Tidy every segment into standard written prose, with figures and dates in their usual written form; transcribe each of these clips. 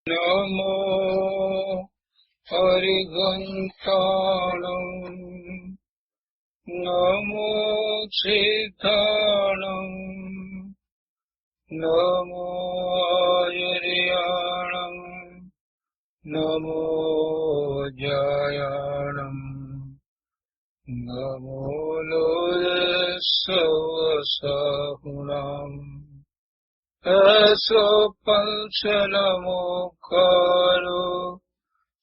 નમો હરિગંતાણં નમો સિદ્ધાણં નમો આયર્યાણં નમો જયાણં નમો લોયસવસાહુણાં એસો પંચનમોકારો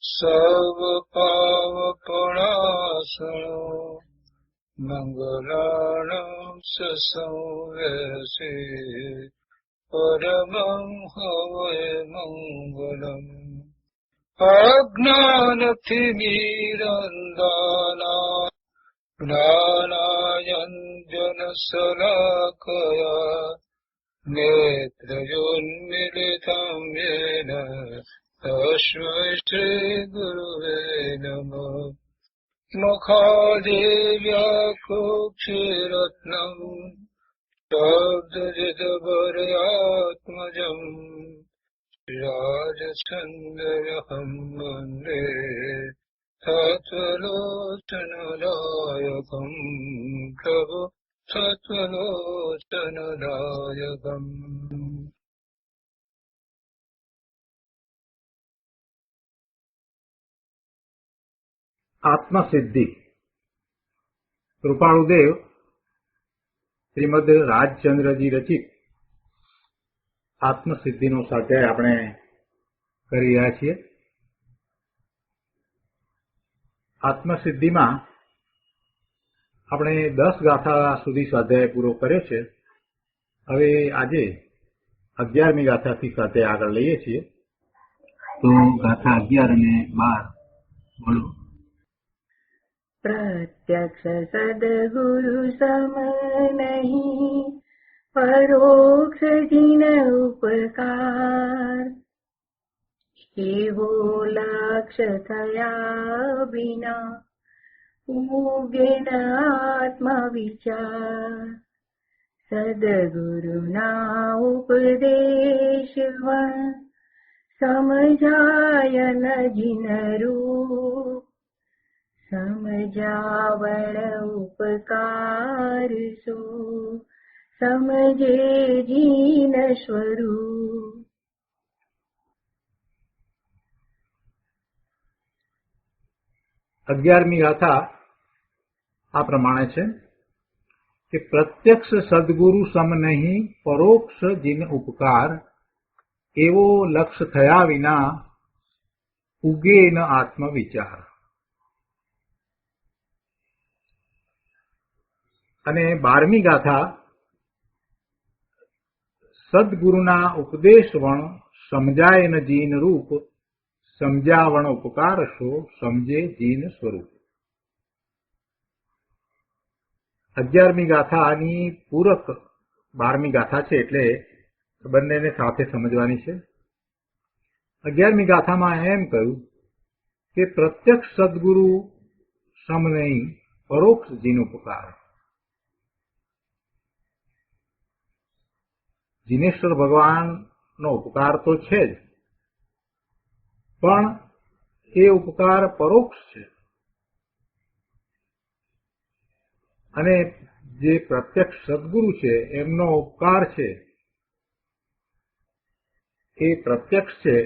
સર્વપાવપણાસનો મંગલાણં સંવેશે પરમં હવૈ મંગલમ અજ્ઞાનતિમિરંધાના જ્ઞાનાંજનશલાકયા નેત્રયોન્મિલિतं येन तस्मै श्रीगुरुवे नमः मुखादेव्याकुक्षिरत्नं शब्दजितवर्यात्मजम् राजचन्द्रहं वन्दे तत्त्वलोचनदायकं प्रभु तत्त्वलोचनदायकम् આત્મસિદ્ધિ. કૃપાળુદેવ શ્રીમદ રાજચંદ્રજી રચિત આત્મસિદ્ધિનો સ્વાધ્યાય આપણે કરી રહ્યા છીએ. આત્મસિદ્ધિમાં આપણે 10 ગાથા સુધી સ્વાધ્યાય પૂરો કર્યો છે. હવે આજે 11મી ગાથાથી સ્વાધ્યાય આગળ લઈએ છીએ. તો ગાથા 11 અને 12 બોલો. प्रत्यक्ष सद्गुरु सम नहीं, परोक्ष जिन उपकार, एवो लक्ष्य थया बिना उगे न आत्म विचार. सद्गुरुना उपदेश समझाय न जिन रूप, समझावण उपकार सो समझे जीन स्वरूप. 11મી ગાથા આ પ્રમાણે છે કે પ્રત્યક્ષ સદગુરુ સમ નહીં, પરોક્ષ જીન ઉપકાર, એવો લક્ષ થયા વિના ઉગે ન આત્મ વિચાર. અને 12મી ગાથા સદગુરુના ઉપદેશ વણ સમજાય ન જીન રૂપ, સમજાવણ ઉપકાર શો સમજે જીન સ્વરૂપ. 11મી ગાથાની પૂરક 12મી ગાથા છે, એટલે બંનેને સાથે સમજવાની છે. 11મી ગાથામાં એમ કહ્યું કે પ્રત્યક્ષ સદગુરુ સમ નહીં, પરોક્ષ જીન ઉપકાર. જીનેશ્વર ભગવાનનો ઉપકાર તો છે જ, પણ એ ઉપકાર પરોક્ષ છે. અને જે પ્રત્યક્ષ સદગુરુ છે એમનો ઉપકાર છે એ પ્રત્યક્ષ છે.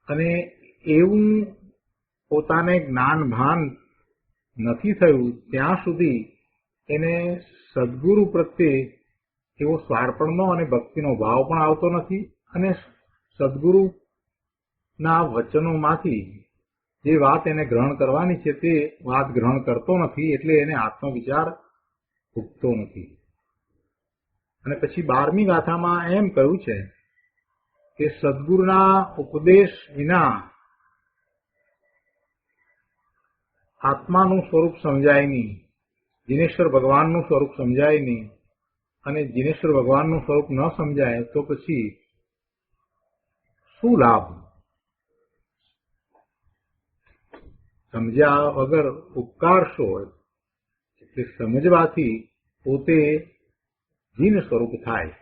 અને એવું પોતાને જ્ઞાન ભાન નથી થયું ત્યાં સુધી એને સદગુરુ પ્રત્યે એવો સ્વાર્પણનો અને ભક્તિનો ભાવ પણ આવતો નથી. અને સદગુરુના વચનોમાંથી જે વાત એને ગ્રહણ કરવાની છે તે વાત ગ્રહણ કરતો નથી, એટલે એને આત્મવિચાર ઉગતો નથી. અને પછી 12મી ગાથામાં એમ કહ્યું છે કે સદગુરુના ઉપદેશ વિના આત્માનું સ્વરૂપ સમજાય નહીં, જીનેશ્વર ભગવાનનું સ્વરૂપ સમજાય નહીં. અને જીનેશ્વર ભગવાનનું સ્વરૂપ ન સમજાય તો પછી શું લાભ? સમજ્યા વગર ઉપકાર શો? એટલે સમજવાથી પોતે જીન સ્વરૂપ થાય.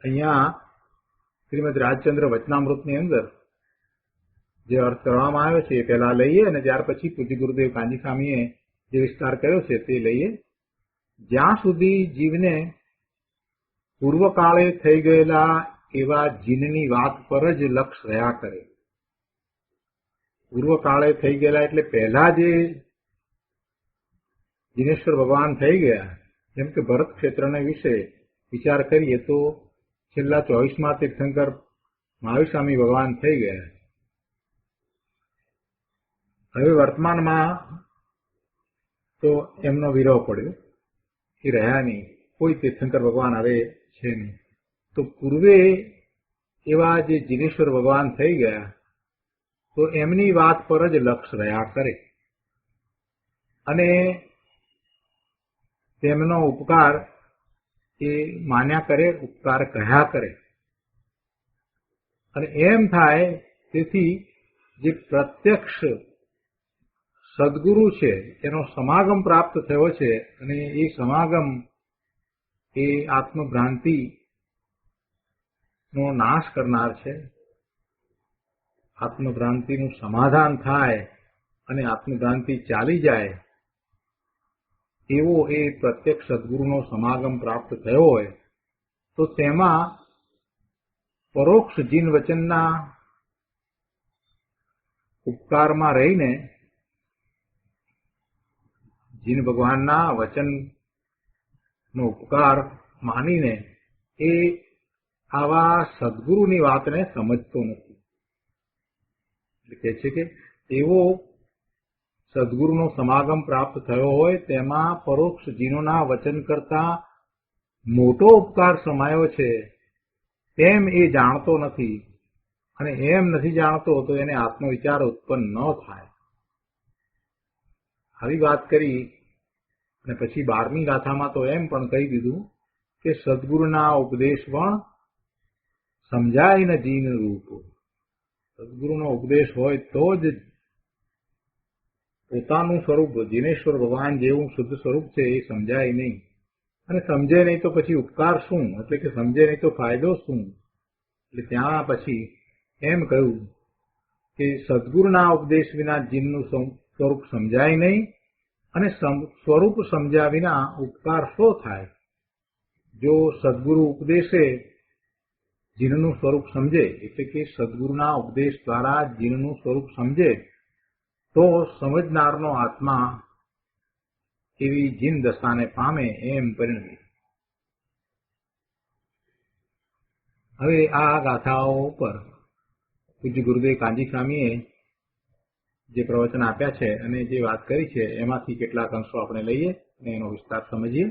અહીંયા શ્રીમદ રાજચંદ્ર વચનામૃતની અંદર જે અર્થ કરવામાં આવ્યો છે એ પહેલા લઈએ અને ત્યાર પછી પૂજ્ય ગુરુદેવ કાંજી સ્વામીએ જે વિસ્તાર કર્યો છે તે લઈએ. જ્યાં સુધી જીવને પૂર્વકાળે થઈ ગયેલા એવા જીનની વાત પર જ લક્ષ રહ્યા કરે. પૂર્વકાળે થઈ ગયેલા એટલે પહેલા જે જીનેશ્વર ભગવાન થઈ ગયા, જેમ કે ભરત ક્ષેત્રને વિશે વિચાર કરીએ તો છેલ્લા 24મા તીર્થંકર મહાવીર સ્વામી ભગવાન થઈ ગયા. હવે વર્તમાનમાં તો એમનો વિરહ પડ્યો, એ રહ્યા નહીં, કોઈ તીર્થંકર ભગવાન હવે છે નહીં. તો પૂર્વે એવા જે જીનેશ્વર ભગવાન થઈ ગયા તો એમની વાત પર જ લક્ષ રહ્યા કરે અને તેમનો ઉપકાર એ માન્યા કરે, ઉપકાર કહ્યા કરે. અને એમ થાય તેથી જે પ્રત્યક્ષ સદગુરુ છે એનો સમાગમ પ્રાપ્ત થયો છે અને એ સમાગમ એ આત્મભ્રાંતિ નો નાશ કરનાર છે. આત્મભ્રાંતિનું સમાધાન થાય અને આત્મભ્રાંતિ ચાલી જાય એવો એ પ્રત્યક્ષ સદગુરુનો સમાગમ પ્રાપ્ત થયો હોય તો તેમાં પરોક્ષ જીન વચનના ઉપકારમાં રહીને જીન ભગવાનના વચનનો ઉપકાર માનીને એ આવા સદગુરુની વાતને સમજતો નથી. એટલે કહે છે કે એવો સદગુરુનો સમાગમ પ્રાપ્ત થયો હોય તેમાં પરોક્ષ જીનોના વચન કરતા મોટો ઉપકાર સમાયો છે તેમ એ જાણતો નથી. અને એમ નથી જાણતો તો એને આત્મવિચાર ઉત્પન્ન ન થાય. આવી વાત કરી અને પછી 12મી ગાથામાં તો એમ પણ કહી દીધું કે સદગુરુના ઉપદેશ પણ સમજાય ને જીન રૂપ. સદગુરુનો ઉપદેશ હોય તો જ પોતાનું સ્વરૂપ જીનેશ્વર ભગવાન જેવું શુદ્ધ સ્વરૂપ છે એ સમજાય નહીં. અને સમજે નહીં તો પછી ઉપકાર શું, એટલે કે સમજે નહીં તો ફાયદો શું. એટલે ત્યાં પછી એમ કહ્યું કે સદગુરુના ઉપદેશ વિના જીનનું સ્વરૂપ સમજાય નહીં અને સ્વરૂપ સમજ્યા વિના ઉપકાર શો થાય. જો સદગુરુ ઉપદેશે જીનનું સ્વરૂપ સમજે, એટલે કે સદગુરુના ઉપદેશ દ્વારા જીનનું સ્વરૂપ સમજે તો સમજનારનો આત્મા એવી જીન દશાને પામે એમ પરિણમે. હવે આ ગાથાઓ ઉપર પૂજ્ય ગુરુદેવ કાંજી સ્વામીએ જે પ્રવચન આપ્યા છે અને જે વાત કરી છે એમાંથી કેટલાક અંશો આપણે લઈએ અને એનો વિસ્તાર સમજીએ.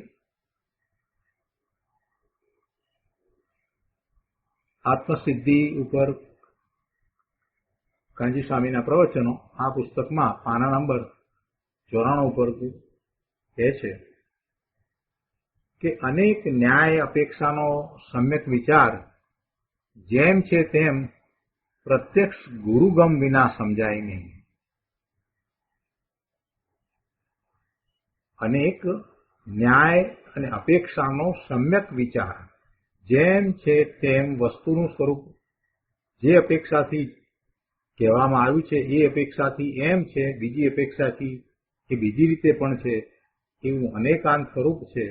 આત્મસિદ્ધિ ઉપર કાંજી સ્વામીના પ્રવચનો આ પુસ્તકમાં પાના નંબર 94 ઉપર કહે છે કે અનેક ન્યાય અપેક્ષાનો સમ્યક વિચાર જેમ છે તેમ પ્રત્યક્ષ ગુરુગમ વિના સમજાય નહીં. અનેક ન્યાય અને અપેક્ષાનો સમ્યક વિચાર જેમ છે તેમ વસ્તુનું સ્વરૂપ જે અપેક્ષાથી કહેવામાં આવ્યું છે એ અપેક્ષાથી એમ છે, બીજી અપેક્ષાથી કે બીજી રીતે પણ છે, એવું અનેકાંત સ્વરૂપ છે.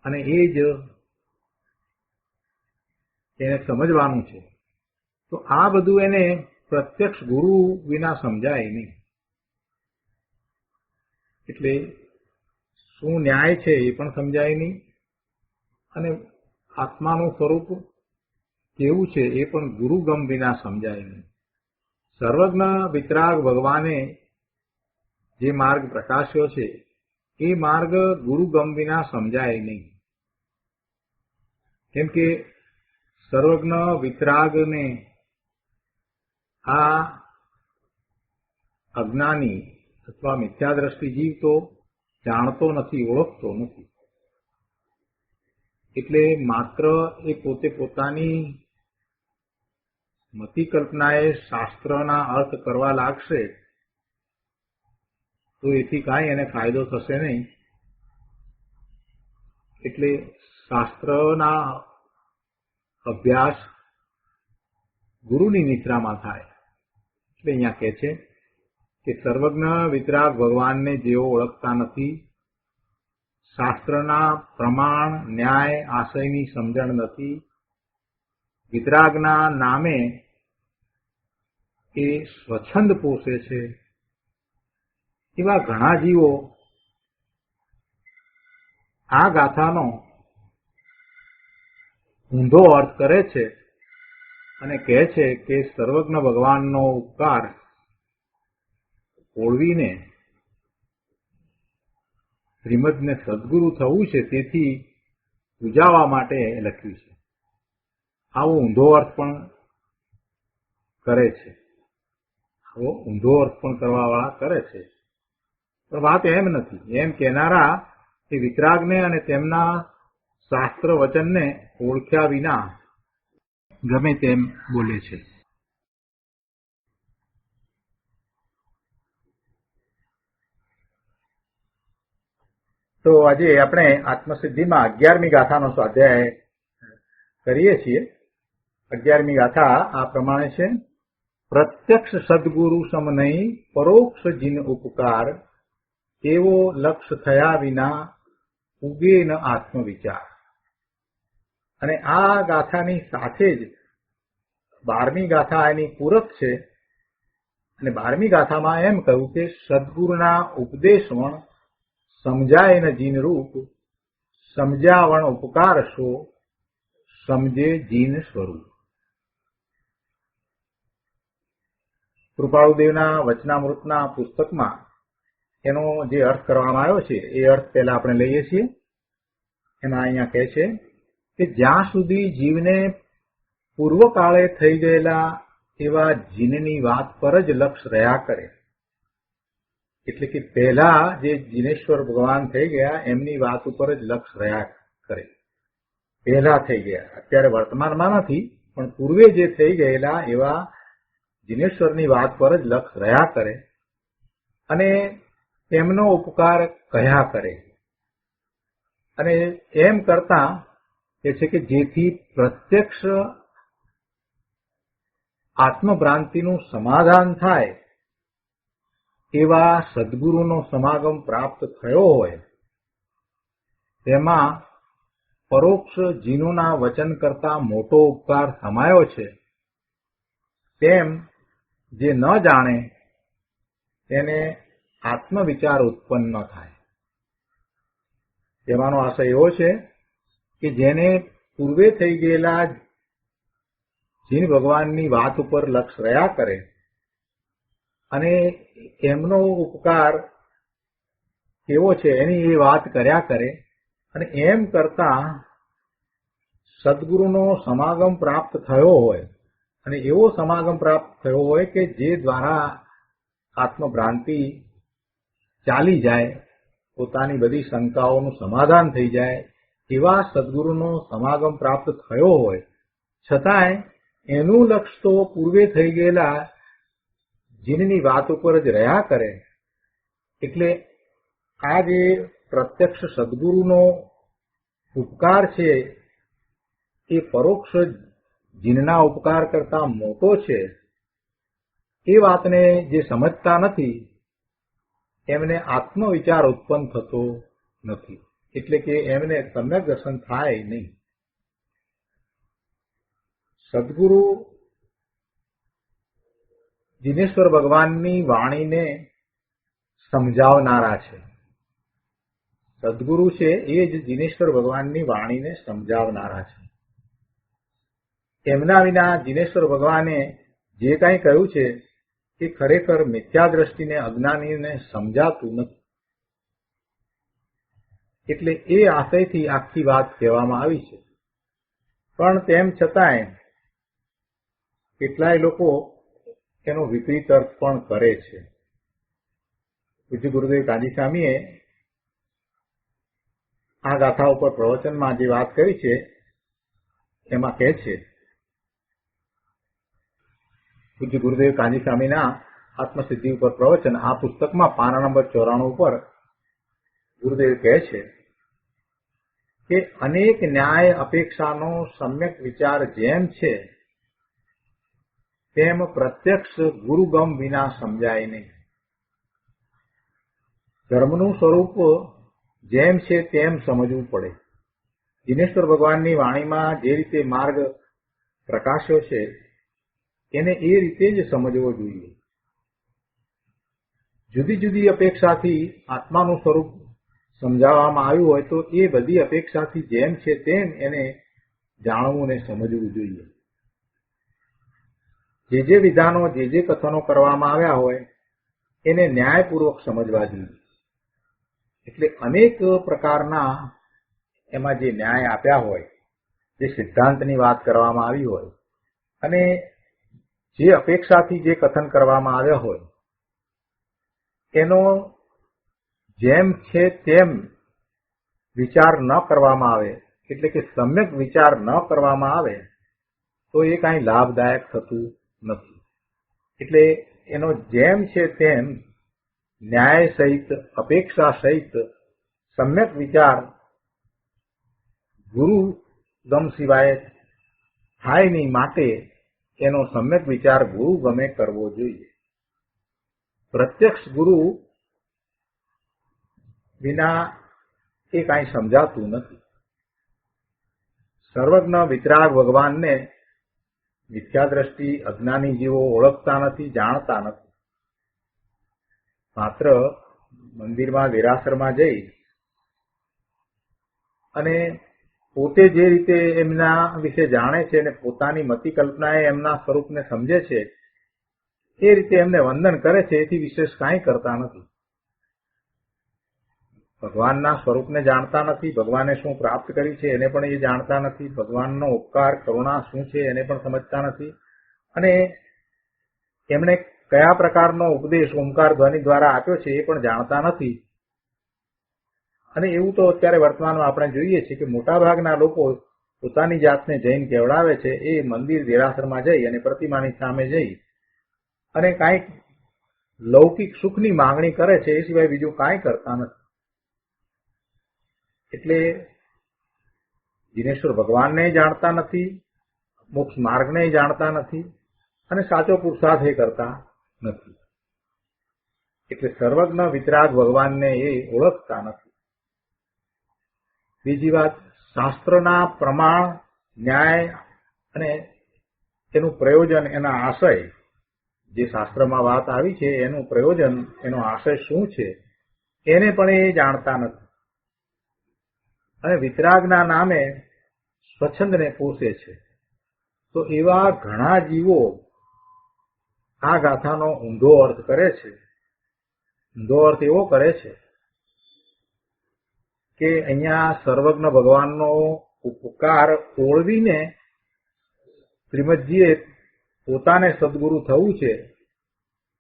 અને એ જ એને સમજવાનું છે. તો આ બધું એને પ્રત્યક્ષ ગુરુ વિના સમજાય નહીં. એટલે શું ન્યાય છે એ પણ સમજાય નહીં અને આત્માનું સ્વરૂપ કેવું છે એ પણ ગુરુગમ વિના સમજાય નહીં. સર્વજ્ઞ વિતરાગ ભગવાને જે માર્ગ પ્રકાશ્યો છે એ માર્ગ ગુરુગમ વિના સમજાય નહીં. કેમ કે સર્વજ્ઞ વિતરાગને આ અજ્ઞાની અથવા મિથ્યાદ્રષ્ટિ જીવ તો જાણતો નથી, ઓળખતો નથી. એટલે માત્ર એ પોતે પોતાની મતિ કલ્પનાએ શાસ્ત્રના અર્થ કરવા લાગશે તો એથી કાંઈ એને ફાયદો થશે નહીં. એટલે શાસ્ત્રના અભ્યાસ ગુરુની નિશ્રામાં થાય. એટલે અહીંયા કહે છે કે સર્વજ્ઞ વિતરાગ ભગવાનને જેઓ ઓળખતા નથી, શાસ્ત્રના પ્રમાણ ન્યાય આશયની સમજણ નથી, વિતરાગના નામે એ સ્વચ્છંદ પોષે છે, એવા ઘણા જીવો આ ગાથાનો ઊંધો અર્થ કરે છે અને કહે છે કે સર્વજ્ઞ ભગવાનનો ઉપકાર ઓળવીને શ્રીમદને સદગુરુ થવું છે, તેથી પૂજાવા માટે લખ્યું છે. આવો ઊંધો અર્થ પણ કરે છે, આવો ઊંધો અર્થ પણ કરવાવાળા કરે છે. પણ વાત એમ નથી. એમ કહેનારા એ વિતરાગને અને તેમના શાસ્ત્ર વચનને ઓળખ્યા વિના ગમે તેમ બોલે છે. તો આજે આપણે આત્મસિદ્ધિમાં 11મી ગાથાનો સ્વાધ્યાય કરીએ છીએ. 11મી ગાથા આ પ્રમાણે છે. પ્રત્યક્ષ સદગુરુ સમ નહીં, પરોક્ષ જીન ઉપકાર, એવો લક્ષ થયા વિના ઉગે ન આત્મવિચાર. અને આ ગાથાની સાથે જ 12મી ગાથા એની પૂરક છે. અને 12મી ગાથામાં એમ કહ્યું કે સદગુરુના ઉપદેશવણ સમજાય ન જીન રૂપ, સમજાવણ ઉપકાર શો, સમજે જીન સ્વરૂપ. કૃપાળુદેવના વચનામૃતના પુસ્તકમાં એનો જે અર્થ કરવામાં આવ્યો છે એ અર્થ પહેલા આપણે લઈએ છીએ. એમાં અહીંયા કહે છે કે જ્યાં સુધી જીવને પૂર્વકાળે થઈ ગયેલા એવા જીનની વાત પર જ લક્ષ રહ્યા કરે, એટલે કે પહેલા જે જીનેશ્વર ભગવાન થઈ ગયા એમની વાત ઉપર જ લક્ષ રહ્યા કરે. પહેલા થઈ ગયા, અત્યારે વર્તમાનમાં નથી, પણ પૂર્વે જે થઈ ગયેલા એવા જીનેશ્વરની વાત પર જ લક્ષ રહ્યા કરે અને તેમનો ઉપકાર કહ્યા કરે. અને એમ કરતા એ છે કે જેથી પ્રત્યક્ષ આત્મભ્રાંતિનું સમાધાન થાય એવા સદગુરુનો સમાગમ પ્રાપ્ત થયો હોય, તેમાં પરોક્ષ જીનોના વચન કરતા મોટો ઉપકાર સમાયો છે, તેમ જે ન જાણે તેને આત્મવિચાર ઉત્પન્ન ન થાય. તેમાંનો આશય એવો છે કે જેને પૂર્વે થઈ ગયેલા જીન ભગવાનની વાત ઉપર લક્ષ રહ્યા કરે અને એમનો ઉપકાર કેવો છે એની એ વાત કર્યા કરે, અને એમ કરતા સદગુરુનો સમાગમ પ્રાપ્ત થયો હોય, અને એવો સમાગમ પ્રાપ્ત થયો હોય કે જે દ્વારા આત્મભ્રાંતિ ચાલી જાય, પોતાની બધી શંકાઓનું સમાધાન થઈ જાય, એવા સદગુરુનો સમાગમ પ્રાપ્ત થયો હોય, છતાંય એનું લક્ષ તો પૂર્વે થઈ ગયેલા જીનની વાત ઉપર જ રહ્યા કરે. એટલે આ જે પ્રત્યક્ષ સદગુરુનો ઉપકાર છે એ પરોક્ષ જીનના ઉપકાર કરતા મોટો છે, એ વાતને જે સમજતા નથી એમને આત્મવિચાર ઉત્પન્ન થતો નથી. એટલે કે એમને સમ્યક દર્શન થાય નહીં. સદગુરુ જીનેશ્વર ભગવાનની વાણીને સમજાવનારા છે. સદગુરુ છે એ જ જીનેશ્વર ભગવાનની વાણીને સમજાવનારા છે. એમના વિના જીનેશ્વર ભગવાને જે કાંઈ કહ્યું છે એ ખરેખર મિથ્યા દ્રષ્ટિને અજ્ઞાનીને સમજાતું નથી. એટલે એ આશયથી આખી વાત કહેવામાં આવી છે. પણ તેમ છતાંય કેટલાય લોકો એનો વિપરીત અર્થ પણ કરે છે. પૂજ્ય ગુરુદેવ કાજી સ્વામીએ આ ગાથા ઉપર પ્રવચનમાં જે વાત કરી છે એમાં કહે છે, પૂજ્ય ગુરુદેવ કાજી સ્વામીના આત્મસિદ્ધિ ઉપર પ્રવચન આ પુસ્તકમાં પાના નંબર 94 ઉપર ગુરુદેવ કહે છે કે અનેક ન્યાય અપેક્ષાનો સમ્યક વિચાર જેમ છે તેમ પ્રત્યક્ષ ગુરુગમ વિના સમજાય નહીં. ધર્મનું સ્વરૂપ જેમ છે તેમ સમજવું પડે. દિનેશ્વર ભગવાનની વાણીમાં જે રીતે માર્ગ પ્રકાશ્યો છે એને એ રીતે જ સમજવો જોઈએ. જુદી જુદી અપેક્ષાથી આત્માનું સ્વરૂપ સમજાવવામાં આવ્યું હોય તો એ બધી અપેક્ષાથી જેમ છે તેમ એને જાણવું ને સમજવું જોઈએ. જે વિધાનો જે કથનો કરવામાં આવ્યા હોય એને ન્યાયપૂર્વક સમજવા જોઈએ. એટલે અનેક પ્રકારના એમાં જે ન્યાય આપ્યા હોય, જે સિદ્ધાંતની વાત કરવામાં આવી હોય અને જે અપેક્ષાથી જે કથન કરવામાં આવ્યા હોય એનો જેમ છે તેમ વિચાર ન કરવામાં આવે, એટલે કે સમ્યક વિચાર ન કરવામાં આવે તો એ કાંઈ લાભદાયક થતું નથી. એટલે એનો જેમ છે તેમ ન્યાય સહિત અપેક્ષા સહિત સમ્યક વિચાર ગુરુ ગમ સિવાય થાય નહીં, માટે એનો સમ્યક વિચાર ગુરુ ગમે કરવો જોઈએ. પ્રત્યક્ષ ગુરુ વિના એ કાંઈ સમજાતું નથી. સર્વજ્ઞ વિતરાગ ભગવાનને મિથ્યાદ્રષ્ટિ અજ્ઞાની જીવો ઓળખતા નથી, જાણતા નથી. માત્ર મંદિરમાં દેરાસરમાં જઈ અને પોતે જે રીતે એમના વિશે જાણે છે અને પોતાની મતિ કલ્પનાએ એમના સ્વરૂપને સમજે છે એ રીતે એમને વંદન કરે છે, એથી વિશેષ કાંઈ કરતા નથી. ભગવાનના સ્વરૂપને જાણતા નથી, ભગવાને શું પ્રાપ્ત કર્યું છે એને પણ એ જાણતા નથી, ભગવાનનો ઉપકાર કરુણા શું છે એને પણ સમજતા નથી, અને એમણે કયા પ્રકારનો ઉપદેશ ઓમકાર ધ્વનિ દ્વારા આપ્યો છે એ પણ જાણતા નથી. અને એવું તો અત્યારે વર્તમાનમાં આપણે જોઈએ છીએ કે મોટાભાગના લોકો પોતાની જાતને જૈન કહેવડાવે છે એ મંદિર દેરાસરમાં જઈ અને પ્રતિમાની સામે જઈ અને કાંઈક લૌકિક સુખની માંગણી કરે છે, એ સિવાય બીજું કાંઈ કરતા નથી. એટલે દિનેશ્વર ભગવાનને જાણતા નથી, મોક્ષ માર્ગને જાણતા નથી અને સાચો પુરુષાર્થ એ કરતા નથી. એટલે સર્વજ્ઞ વિતરાગ ભગવાનને એ ઓળખતા નથી. બીજી વાત, શાસ્ત્રના પ્રમાણ, ન્યાય અને એનું પ્રયોજન, એના આશય, જે શાસ્ત્રમાં વાત આવી છે એનું પ્રયોજન, એનો આશય શું છે એને પણ એ જાણતા નથી. અને વિતરાગના નામે સ્વચ્છંદને પોષે છે. તો એવા ઘણા જીવો આ ગાથાનો ઊંધો અર્થ કરે છે. ઊંધો અર્થ એવો કરે છે કે અહીંયા સર્વજ્ઞ ભગવાનનો ઉપકાર ઓળવીને શ્રીમદજીએ પોતાને સદગુરુ થવું છે,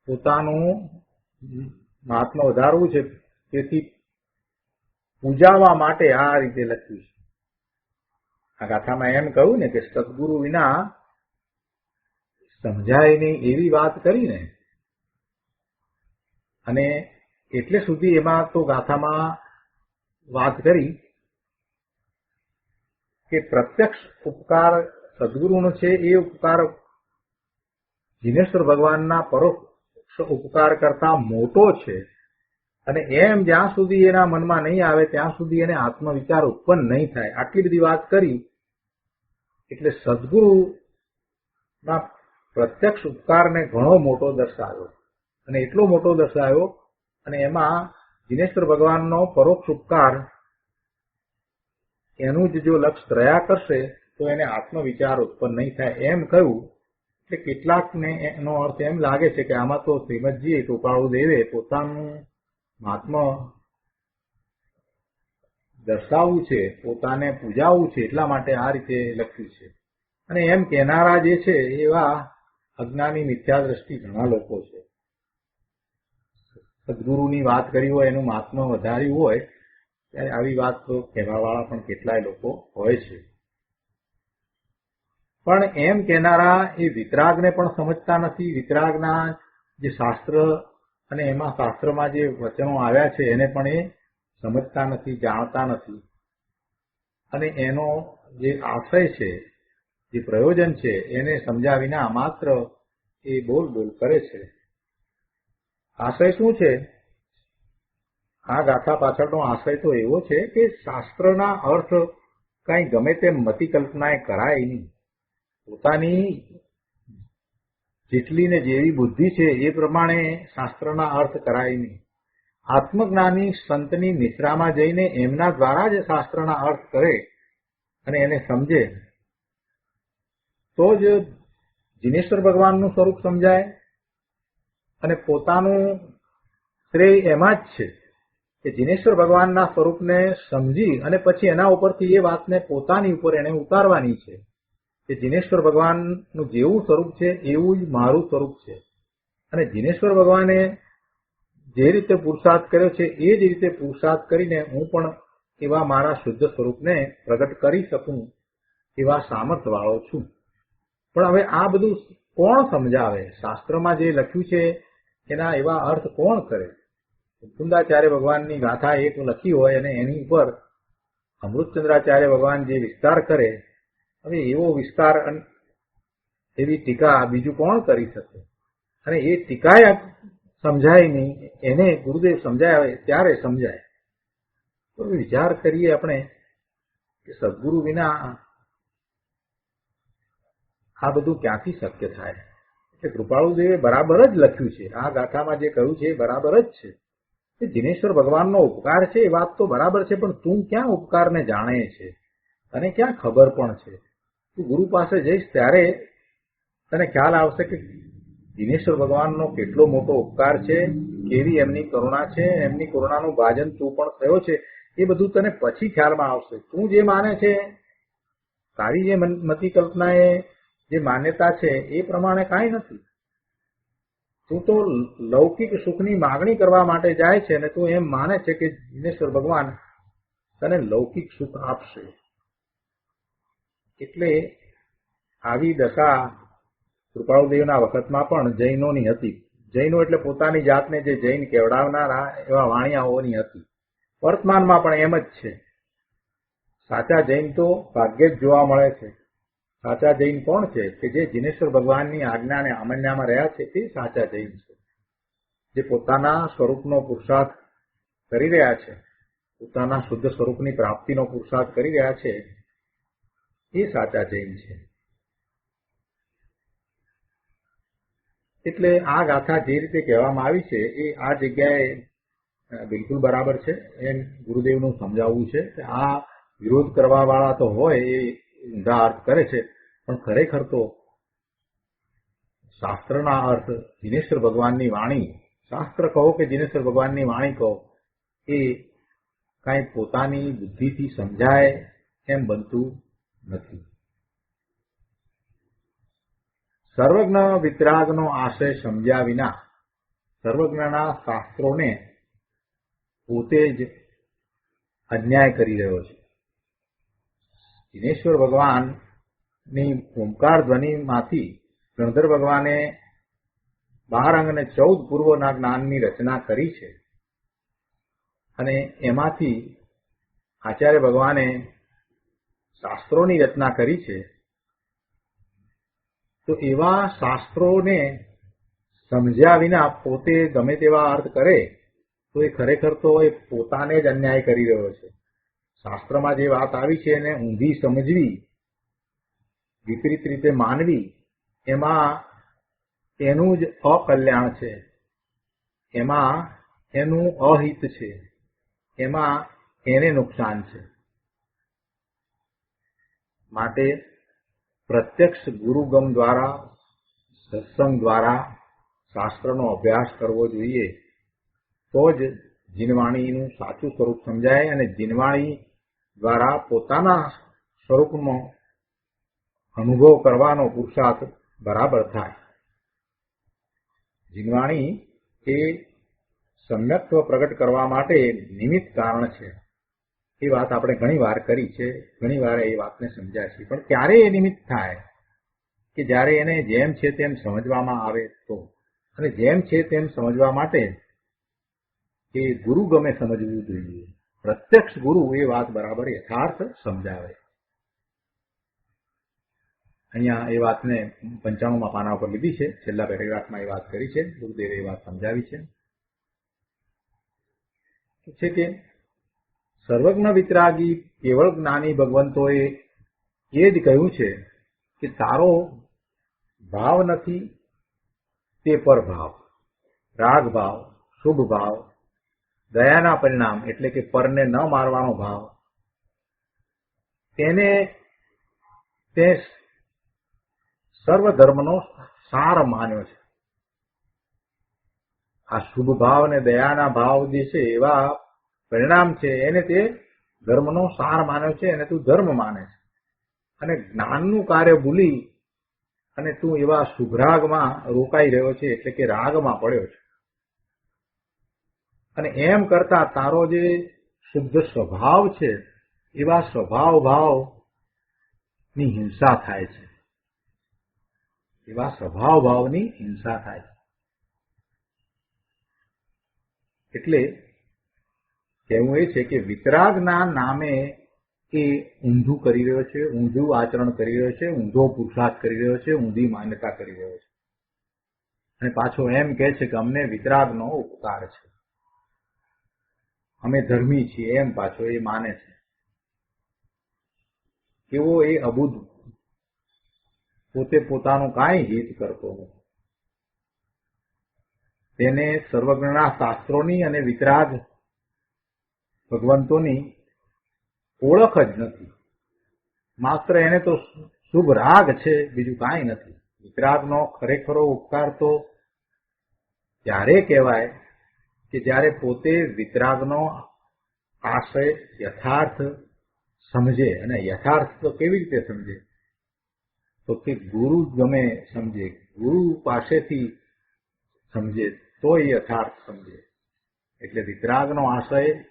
પોતાનું મહાત્મા વધારવું છે, તેથી પૂજાવા માટે આ રીતે લખ્યું છે. આ ગાથામાં એમ કહ્યું ને કે સદગુરુ વિના સમજાય નહીં એવી વાત કરીને, અને એટલે સુધી એમાં તો ગાથામાં વાત કરી કે પ્રત્યક્ષ ઉપકાર સદગુરુનો છે એ ઉપકાર જિનેશ્વર ભગવાનના પરોક્ષ ઉપકાર કરતા મોટો છે, અને એમ જ્યાં સુધી એના મનમાં નહીં આવે ત્યાં સુધી એને આત્મવિચાર ઉત્પન્ન નહીં થાય. આટલી બધી વાત કરી એટલે સદગુરુના પ્રત્યક્ષ ઉપકારને ઘણો મોટો દર્શાવ્યો, અને એટલો મોટો દર્શાવ્યો, અને એમાં જિનેશ્વર ભગવાનનો પરોક્ષ ઉપકાર એનું જ જો લક્ષ્ય રહ્યા કરશે તો એને આત્મવિચાર ઉત્પન્ન નહીં થાય એમ કહ્યું. એટલે કેટલાકને એનો અર્થ એમ લાગે છે કે આમાં તો શ્રીમદજીએ કૃપાળુ દેવે પોતાનું મહાત્મા દર્શાવવું છે, પોતાને પૂજાવવું છે, એટલા માટે આ રીતે લખ્યું છે. અને એમ કહેનારા જે છે એવા અજ્ઞાની મિથ્યા દ્રષ્ટિ ઘણા લોકો છે. સદગુરુની વાત કરી હોય, એનું મહાત્મા વધાર્યું હોય ત્યારે આવી વાત તો કહેવાવાળા પણ કેટલાય લોકો હોય છે. પણ એમ કહેનારા એ વિતરાગને પણ સમજતા નથી. વિતરાગના જે શાસ્ત્ર અને એમાં શાસ્ત્રમાં જે વચનો આવ્યા છે એને પણ એ સમજતા નથી, જાણતા નથી. અને એનો જે આશય છે, જે પ્રયોજન છે, એને સમજ્યા વિના માત્ર એ બોલ બોલ કરે છે. આશય શું છે? આ ગાથા પાછળનો આશય તો એવો છે કે શાસ્ત્રના અર્થ કઈ ગમે તેમ મતિ કલ્પનાએ કરાય નહીં. પોતાની જેટલી ને જેવી બુદ્ધિ છે એ પ્રમાણે શાસ્ત્રના અર્થ કરાય નહીં. આત્મજ્ઞાની સંતની નિશ્રામાં જઈને એમના દ્વારા જ શાસ્ત્રના અર્થ કરે અને એને સમજે તો જ જીનેશ્વર ભગવાનનું સ્વરૂપ સમજાય. અને પોતાનું શ્રેય એમાં જ છે કે જીનેશ્વર ભગવાનના સ્વરૂપને સમજી અને પછી એના ઉપરથી એ વાતને પોતાની ઉપર એને ઉતારવાની છે કે જીનેશ્વર ભગવાનનું જેવું સ્વરૂપ છે એવું જ મારું સ્વરૂપ છે. અને જીનેશ્વર ભગવાને જે રીતે પુરુષાર્થ કર્યો છે એ જ રીતે પુરુષાર્થ કરીને હું પણ એવા મારા શુદ્ધ સ્વરૂપને પ્રગટ કરી શકું એવા સામર્થ્ય વાળો છું. પણ હવે આ બધું કોણ સમજાવે? શાસ્ત્રમાં જે લખ્યું છે એના એવા અર્થ કોણ કરે? મુકુંદાચાર્ય ભગવાનની ગાથા એક લખી હોય અને એની ઉપર અમૃતચંદ્રાચાર્ય ભગવાન જે વિસ્તાર કરે, હવે એવો વિસ્તાર એવી ટીકા બીજું કોણ કરી શકે? અને એ ટીકાએ સમજાય નહીં, એને ગુરુદેવ સમજાય ત્યારે સમજાય. તો વિચાર કરીએ આપણે કે સદગુરુ વિના આ બધું ક્યાંથી શક્ય થાય? એટલે કૃપાળુદેવે બરાબર જ લખ્યું છે. આ ગાથામાં જે કહ્યું છે એ બરાબર જ છે કે જીનેશ્વર ભગવાનનો ઉપકાર છે એ વાત તો બરાબર છે, પણ તું ક્યાં ઉપકારને જાણે છે અને ક્યાં ખબર પણ છે? તું ગુરુ પાસે જઈશ ત્યારે તને ખ્યાલ આવશે કે જીનેશ્વર ભગવાનનો કેટલો મોટો ઉપકાર છે, કેવી એમની કરુણા છે, એમની કરુણાનું ભાજન તું પણ થયો છે. એ બધું તને પછી ખ્યાલમાં આવશે. તું જે માને છે, તારી જે મતિ કલ્પનાએ જે માન્યતા છે એ પ્રમાણે કાંઈ નથી. તું તો લૌકિક સુખની માગણી કરવા માટે જાય છે અને તું એમ માને છે કે જીનેશ્વર ભગવાન તને લૌકિક સુખ આપશે. એટલે આવી દશા કૃપાળુદેવના વખતમાં પણ જૈનોની હતી. જૈનો એટલે પોતાની જાતને જે જૈન કેવડાવનારા એવા વાણિયાઓની હતી. વર્તમાનમાં પણ એમ જ છે. સાચા જૈન તો ભાગ્યે જ જોવા મળે છે. સાચા જૈન કોણ છે? કે જે જીનેશ્વર ભગવાનની આજ્ઞા અને અમન્યામાં રહ્યા છે તે સાચા જૈન છે. જે પોતાના સ્વરૂપનો પુરુષાર્થ કરી રહ્યા છે, પોતાના શુદ્ધ સ્વરૂપની પ્રાપ્તિનો પુરુષાર્થ કરી રહ્યા છે, એ સાચા જૈન છે. એટલે આ ગાથા જે રીતે કહેવામાં આવી છે એ આ જગ્યાએ બિલકુલ બરાબર છે. એમ ગુરુદેવનું સમજાવવું છે કે આ વિરોધ કરવા વાળા તો હોય એ ઊંધા અર્થ કરે છે, પણ ખરેખર તો શાસ્ત્રના અર્થ જીનેશ્વર ભગવાનની વાણી, શાસ્ત્ર કહો કે જીનેશ્વર ભગવાનની વાણી કહો, એ કાંઈ પોતાની બુદ્ધિથી સમજાય એમ બનતું નથી. સર્વજ્ઞ વિતરાગનો આશય સમજ્યા વિના સર્વજ્ઞના શાસ્ત્રોને પોતે જ અન્યાય કરી રહ્યો છે. જીનેશ્વર ભગવાનની ઓમકાર ધ્વનિમાંથી ગણધર ભગવાને 12 અંગ અને 14 પૂર્વના જ્ઞાનની રચના કરી છે અને એમાંથી આચાર્ય ભગવાને શાસ્ત્રોની રચના કરી છે. તો એવા શાસ્ત્રોને સમજ્યા વિના પોતે ગમે તેવા અર્થ કરે તો એ ખરેખર તો એ પોતાને જ અન્યાય કરી રહ્યો છે. શાસ્ત્રમાં જે વાત આવી છે એને ઊંધી સમજવી, વિપરીત રીતે માનવી, એમાં એનું જ અકલ્યાણ છે, એમાં એનું અહિત છે, એમાં એને નુકસાન છે. માટે પ્રત્યક્ષ ગુરુગમ દ્વારા, સત્સંગ દ્વારા શાસ્ત્રનો અભ્યાસ કરવો જોઈએ. તો જ જીનવાણીનું સાચું સ્વરૂપ સમજાય અને જીનવાણી દ્વારા પોતાના સ્વરૂપનો અનુભવ કરવાનો પુરુષાર્થ બરાબર થાય. જીનવાણી એ સમ્યક્ત્વ પ્રગટ કરવા માટે નિમિત્ત કારણ છે. એ વાત આપણે ઘણી વાર કરી છે, ઘણી વાર એ વાતને સમજાય છે. પણ ક્યારે એ નિમિત્ત થાય? કે જ્યારે એને જેમ છે તેમ સમજવામાં આવે તો. અને જેમ છે તેમ સમજવા માટે એ ગુરુગમે સમજવું જોઈએ. પ્રત્યક્ષ ગુરુ એ વાત બરાબર યથાર્થ સમજાવે. અહીંયા એ વાતને 95માં પાના ઉપર લીધી છે, છેલ્લા પેરેગ્રાફમાં એ વાત કરી છે, ગુરુદેવે એ વાત સમજાવી છે કે સર્વજ્ઞ વિતરાગી કેવળ જ્ઞાની ભગવંતોએ એ જ કહ્યું છે કે તારો ભાવ નથી તે પર ભાવ, રાગ ભાવ, શુભ ભાવ, દયાના પરિણામ એટલે કે પરને ન મારવાનો ભાવ, તેને તે સર્વ ધર્મનો સાર માન્યો છે. આ શુભ ભાવ અને દયાના ભાવ જે છે એવા પરિણામ છે એને તે ધર્મનો સાર માન્યો છે અને તું ધર્મ માને છે. અને જ્ઞાનનું કાર્ય ભૂલી અને તું એવા શુભરાગમાં રોકાઈ રહ્યો છે એટલે કે રાગમાં પડ્યો છે. અને એમ કરતા તારો જે શુદ્ધ સ્વભાવ છે એવા સ્વભાવ ભાવની હિંસા થાય છે, એવા સ્વભાવ ભાવની હિંસા થાય છે. એટલે કહેવું એ છે કે વિતરાગના નામે એ ઊંધું કરી રહ્યો છે, ઊંધું આચરણ કરી રહ્યો છે, ઊંધો પુરુષાર્થ કરી રહ્યો છે, ઊંધી માન્યતા કરી રહ્યો છે. અને પાછો એમ કહે છે કે અમને વિતરાગનો ઉપકાર છે, અમે ધર્મી છીએ, એમ પાછો એ માને છે. કેવો એ અબુદ્ધ, પોતે પોતાનું કાંઈ હિત કરતો નથી, તેને સર્વજ્ઞના શાસ્ત્રોની અને વિતરાગ ભગવંતોની ઓળખ જ નથી. માત્ર એને તો શુભ રાગ છે, બીજું કાંઈ નથી. વિતરાગનો ખરેખરો ઉપકાર તો ત્યારે કહેવાય કે જ્યારે પોતે વિતરાગનો આશય યથાર્થ સમજે. અને યથાર્થ તો કેવી રીતે સમજે? તો કે ગુરુ ગમે સમજે, ગુરુ પાસેથી સમજે તો એ યથાર્થ સમજે. એટલે વિતરાગનો આશય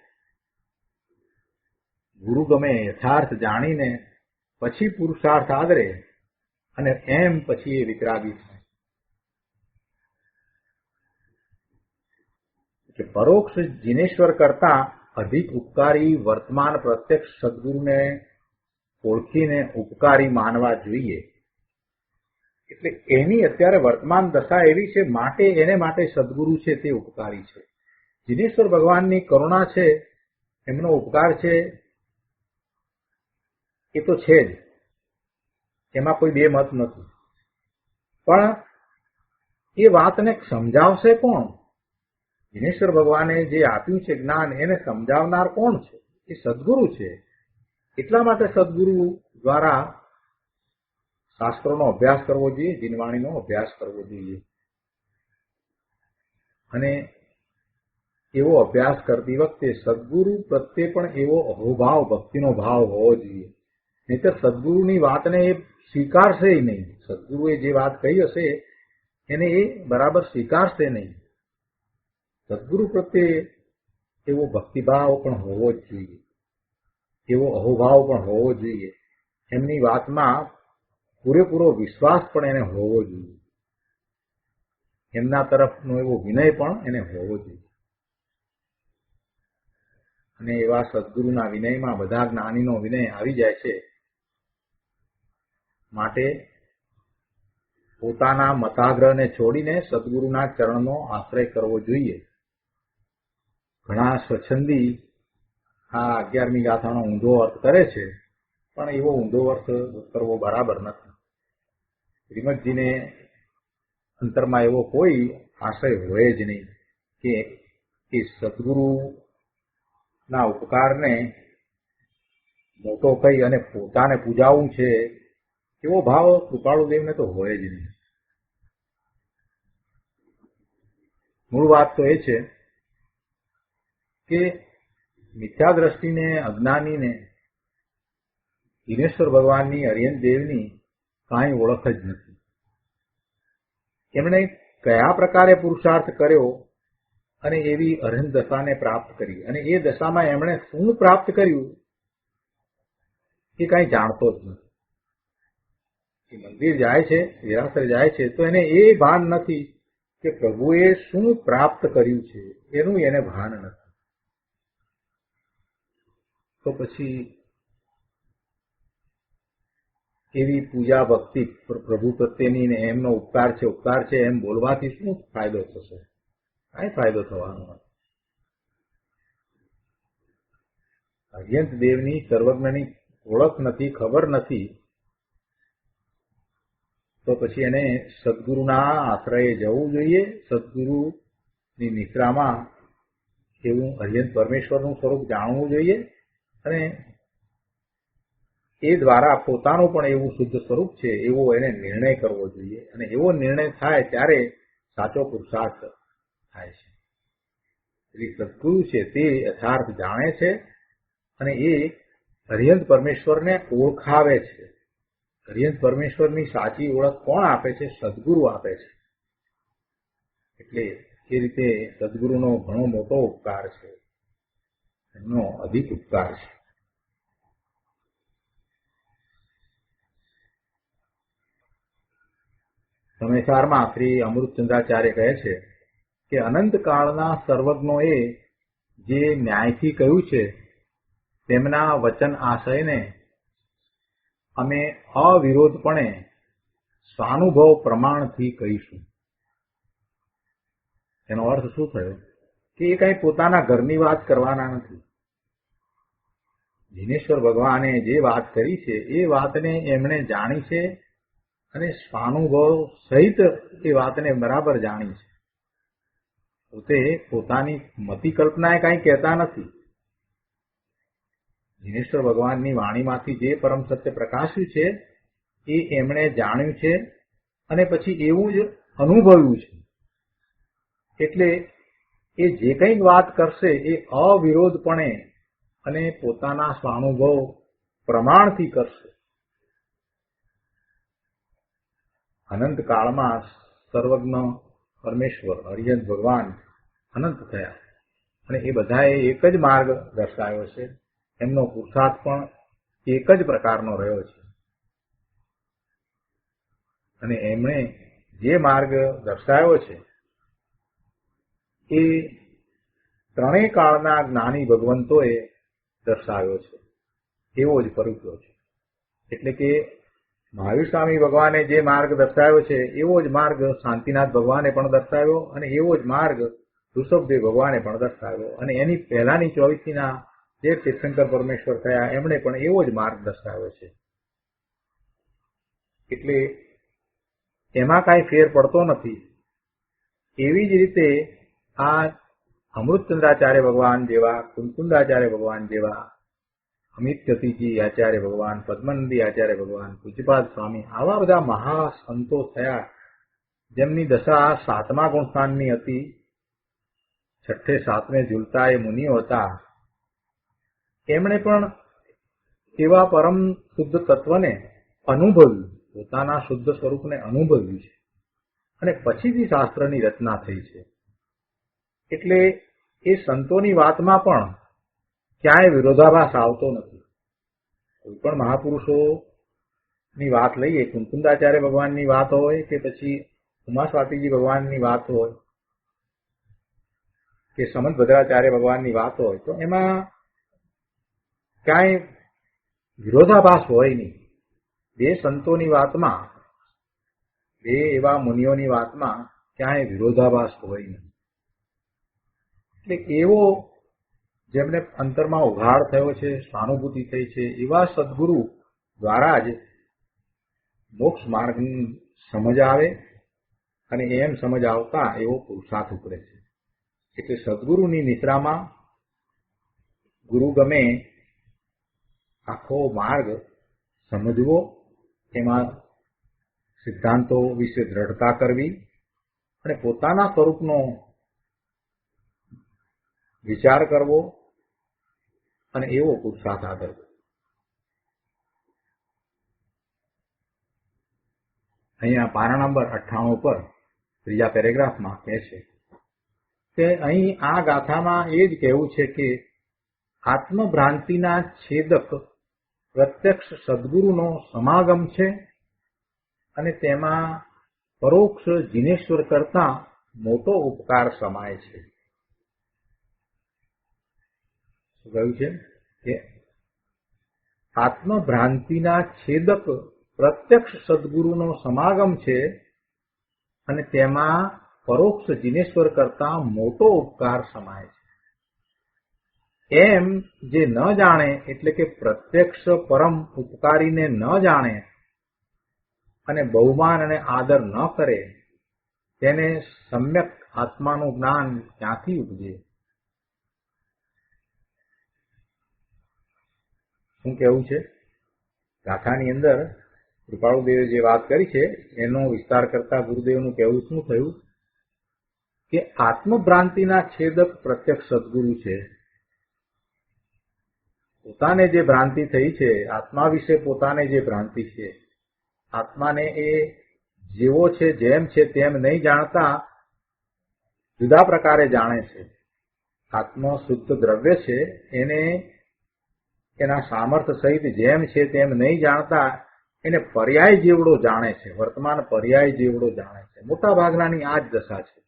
ગુરુ ગમે યથાર્થ જાણીને પછી પુરુષાર્થ આદરે અને એમ પછી એ વિતરાગી થાય. એટલે પરોક્ષ જીનેશ્વર કરતા અધિક ઉપકારી વર્તમાન પ્રત્યક્ષ સદગુરુને ઓળખીને ઉપકારી માનવા જોઈએ. એટલે એની અત્યારે વર્તમાન દશા એવી છે, માટે એને માટે સદગુરુ છે તે ઉપકારી છે. જીનેશ્વર ભગવાનની કરુણા છે, એમનો ઉપકાર છે, એ તો છે જ, એમાં કોઈ બે મત નથી. પણ એ વાતને સમજાવશે કોણ? જીનેશ્વર ભગવાને જે આપ્યું છે જ્ઞાન, એને સમજાવનાર કોણ છે? એ સદગુરુ છે. એટલા માટે સદગુરુ દ્વારા શાસ્ત્રોનો અભ્યાસ કરવો જોઈએ, જીનવાણીનો અભ્યાસ કરવો જોઈએ. અને એવો અભ્યાસ કરતી વખતે સદગુરુ પ્રત્યે પણ એવો અહોભાવ, ભક્તિનો ભાવ હોવો જોઈએ. નહીંતર સદગુરુની વાતને એ સ્વીકારશે નહીં. સદગુરુએ જે વાત કહી હશે એને એ બરાબર સ્વીકારશે નહીં. સદગુરુ પ્રત્યે એવો ભક્તિભાવ પણ હોવો જ જોઈએ, એવો અહોભાવ પણ હોવો જોઈએ. એમની વાતમાં પૂરેપૂરો વિશ્વાસ પણ એને હોવો જોઈએ. એમના તરફનો એવો વિનય પણ એને હોવો જોઈએ. અને એવા સદગુરુના વિનયમાં બધા જ્ઞાનીનો વિનય આવી જાય છે. માટે પોતાના મતાગ્રહને છોડીને સદગુરુના ચરણનો આશ્રય કરવો જોઈએ. ઘણા સ્વચ્છંદી આ 11મી ગાથાનો ઊંધો અર્થ કરે છે, પણ એવો ઊંધો અર્થ કરવો બરાબર નથી. શ્રીમદજીને અંતરમાં એવો કોઈ આશય હોય જ નહીં કે સદગુરુના ઉપકારને મોટો કહી અને પોતાને પૂજાવવું છે, એવો ભાવ કૃપાળુદેવને તો હોય જ નહીં. મૂળ વાત તો એ છે કે મિથ્યા દ્રષ્ટિને, અજ્ઞાનીને જીનેશ્વર ભગવાનની, અરિયન દેવની કાંઈ ઓળખ જ નથી. એમણે કયા પ્રકારે પુરુષાર્થ કર્યો અને એવી અરહંત દશાને પ્રાપ્ત કરી, અને એ દશામાં એમણે શું પ્રાપ્ત કર્યું એ કાંઈ જાણતો જ નથી. એ મંદિર જાય છે, દેરાસર જાય છે, તો એને એ ભાન નથી કે પ્રભુએ શું પ્રાપ્ત કર્યું છે, એનું એને ભાન નથી. તો પછી એવી પૂજા ભક્તિ પ્રભુ પ્રત્યેની ને એમનો ઉપકાર છે એમ બોલવાથી શું ફાયદો થશે? કાંઈ ફાયદો થવાનો નથી. અર્યંત દેવની સર્વજ્ઞની ઓળખ નથી, ખબર નથી, તો પછી એને સદગુરુના આશ્રયે જવું જોઈએ. સદગુરુની નિશ્રામાં એવું અર્યંત પરમેશ્વરનું સ્વરૂપ જાણવું જોઈએ અને એ દ્વારા પોતાનું પણ એવું શુદ્ધ સ્વરૂપ છે એવો એને નિર્ણય કરવો જોઈએ. અને એવો નિર્ણય થાય ત્યારે સાચો પુરુષાર્થ થાય છે. એટલે સદગુરુ છે તે યથાર્થ જાણે છે અને એ અર્યંત પરમેશ્વરને ઓળખાવે છે. અર્યંત પરમેશ્વરની સાચી ઓળખ કોણ આપે છે? સદગુરુ આપે છે. એટલે એ રીતે સદગુરુનો ઘણો મોટો ઉપકાર છે, એમનો અધિક ઉપકાર છે. સમયસારમાં શ્રી અમૃતચંદ્રાચાર્ય કહે છે કે અનંતકાળના સર્વજ્ઞોએ જે ન્યાયથી કહ્યું છે તેમના વચન આશયને અમે અવિરોધપણે સ્વાનુભવ પ્રમાણથી કહીશું. એનો અર્થ શું થયો કે એ કઈ પોતાના ઘરની વાત કરવાના નથી. જીનેશ્વર ભગવાને જે વાત કરી છે એ વાતને એમણે જાણી છે અને સ્વાનુભવ સહિત એ વાતને બરાબર જાણી છે. પોતે પોતાની મતિ કલ્પનાએ કાંઈ કહેતા નથી. જીનેશ્વર ભગવાનની વાણીમાંથી જે પરમ સત્ય પ્રકાશ્યું છે એ એમણે જાણ્યું છે અને પછી એવું જ અનુભવ્યું છે. એટલે એ જે કંઈક વાત કરશે એ અવિરોધપણે અને પોતાના સ્વાનુભવ પ્રમાણથી કરશે. અનંત કાળમાં સર્વજ્ઞ પરમેશ્વર અર્યંત ભગવાન અનંત થયા અને એ બધાએ એક જ માર્ગ દર્શાવ્યો છે. એમનો પુરુષાર્થ પણ એક જ પ્રકારનો રહ્યો છે અને એમણે જે માર્ગ દર્શાવ્યો છે એ ત્રણેય કાળના જ્ઞાની ભગવંતોએ દર્શાવ્યો છે એવો જ પરુક્યો છે. એટલે કે મહાવીર સ્વામી ભગવાને જે માર્ગ દર્શાવ્યો છે એવો જ માર્ગ શાંતિનાથ ભગવાને પણ દર્શાવ્યો અને એવો જ માર્ગ ઋષભદેવ ભગવાને પણ દર્શાવ્યો અને એની પહેલાની ચોવીસીના જે તીર્થંકર પરમેશ્વર થયા એમણે પણ એવો જ માર્ગ દર્શાવ્યો છે. એટલે એમાં કાંઈ ફેર પડતો નથી. એવી જ રીતે આ અમૃતચંદ્રાચાર્ય ભગવાન જેવા, કુંકુંદાચાર્ય ભગવાન જેવા, અમિત્યતિજી આચાર્ય ભગવાન, પદ્મનંદી આચાર્ય ભગવાન, પૂજ્યપાદ સ્વામી, આવા બધા મહાસંતો થયા જેમની દશા 7મા ગુણસ્થાનની હતી. 6 7મે ઝૂલતા એ મુનિઓ હતા. એમણે પણ એવા પરમ શુદ્ધ તત્વને અનુભવ્યું, પોતાના શુદ્ધ સ્વરૂપને અનુભવ્યું છે અને પછીથી શાસ્ત્રની રચના થઈ છે. એટલે એ સંતોની વાતમાં પણ ક્યાંય વિરોધાભાસ આવતો નથી. કોઈ પણ મહાપુરુષોની વાત લઈએ, કુંકુંદાચાર્ય ભગવાનની વાત હોય કે પછી ઉમા સ્વાતીજી ભગવાનની વાત હોય કે સમંત ભદ્રાચાર્ય ભગવાનની વાત હોય તો એમાં ક્યાંય વિરોધાભાસ હોય નહીં. બે સંતોની વાતમાં, બે એવા મુનિઓની વાતમાં ક્યાંય વિરોધાભાસ હોય નહીં. એટલે એવો જેમને અંતરમાં ઉઘાડ થયો છે, સ્વાનુભૂતિ થઈ છે, એવા સદગુરુ દ્વારા જ મોક્ષ માર્ગની સમજ આવે અને એમ સમજ આવતા એવો પુરુષાર્થ ઉપરે છે. એટલે સદગુરુની નિશ્રામાં ગુરુ ગમે આખો માર્ગ સમજવો, એમાં સિદ્ધાંતો વિશે દ્રઢતા કરવી અને પોતાના સ્વરૂપનો વિચાર કરવો અને એવો પુરુષાર્થ આગળ. અહીંયા પાના નંબર 98 પર ત્રીજા પેરેગ્રાફમાં કહે છે કે અહીં આ ગાથામાં એ જ કહેવું છે કે આત્મભ્રાંતિના છેદક પ્રત્યક્ષ સદગુરુનો સમાગમ છે અને તેમાં પરોક્ષ જીનેશ્વર કરતા મોટો ઉપકાર સમાય છે. શું કહ્યું છે કે આત્મભ્રાંતિના છેદક પ્રત્યક્ષ સદગુરુનો સમાગમ છે અને તેમાં પરોક્ષ જીનેશ્વર કરતા મોટો ઉપકાર સમાય છે. એમ જે ન જાણે એટલે કે પ્રત્યક્ષ પરમ ઉપકારીને ન જાણે અને બહુમાન અને આદર ન કરે તેને સમ્યક આત્માનું જ્ઞાન ક્યાંથી ઉપજે? શું કહેવું છે? ગાથાની અંદર કૃપાળુદેવે જે વાત કરી છે એનો વિસ્તાર કરતા ગુરુદેવનું કહેવું શું થયું કે આત્મભ્રાંતિના છેદક પ્રત્યક્ષ સદગુરુ છે. પોતાને જે ભ્રાંતિ થઈ છે, આત્મા વિશે પોતાને જે ભ્રાંતિ છે, આત્માને એ જેવો છે જેમ છે તેમ નહીં જાણતા જુદા પ્રકારે જાણે છે. આત્મા શુદ્ધ દ્રવ્ય છે, એને એના સામર્થ્ય સહિત જેમ છે તેમ નહીં જાણતા એને પર્યાય જેવડો જાણે છે, વર્તમાન પર્યાય જેવડો જાણે છે. મોટા ભાગનાની આ જ દશા છે.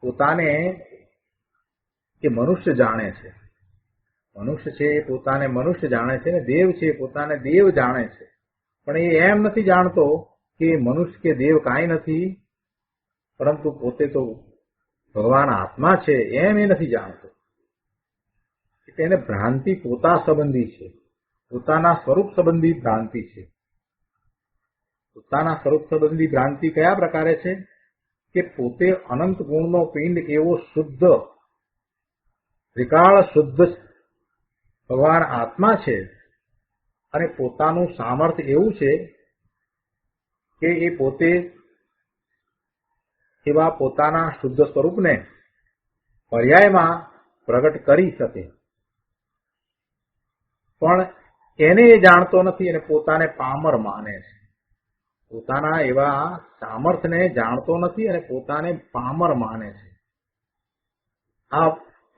પોતાને એ મનુષ્ય જાણે છે, મનુષ્ય છે એ પોતાને મનુષ્ય જાણે છે ને દેવ છે એ પોતાને દેવ જાણે છે. પણ એ એમ નથી જાણતો કે મનુષ્ય કે દેવ કાંઈ નથી, પરંતુ પોતે તો ભગવાન આત્મા છે એમ એ નથી જાણતો. એને ભ્રાંતિ પોતા સંબંધી છે, પોતાના સ્વરૂપ સંબંધી ભ્રાંતિ છે. પોતાના સ્વરૂપ સંબંધી ભ્રાંતિ કયા પ્રકારે છે કે પોતે અનંત ગુણનો પિંડ એવો શુદ્ધ ત્રિકાળ શુદ્ધ ભગવાન આત્મા છે અને પોતાનું સામર્થ્ય એવું છે કે એ પોતે એવા પોતાના શુદ્ધ સ્વરૂપને પર્યાયમાં પ્રગટ કરી શકે. પણ એને એ જાણતો નથી અને પોતાને પામર માને છે. પોતાના એવા સામર્થ્યને જાણતો નથી અને પોતાને પામર માને છે. આ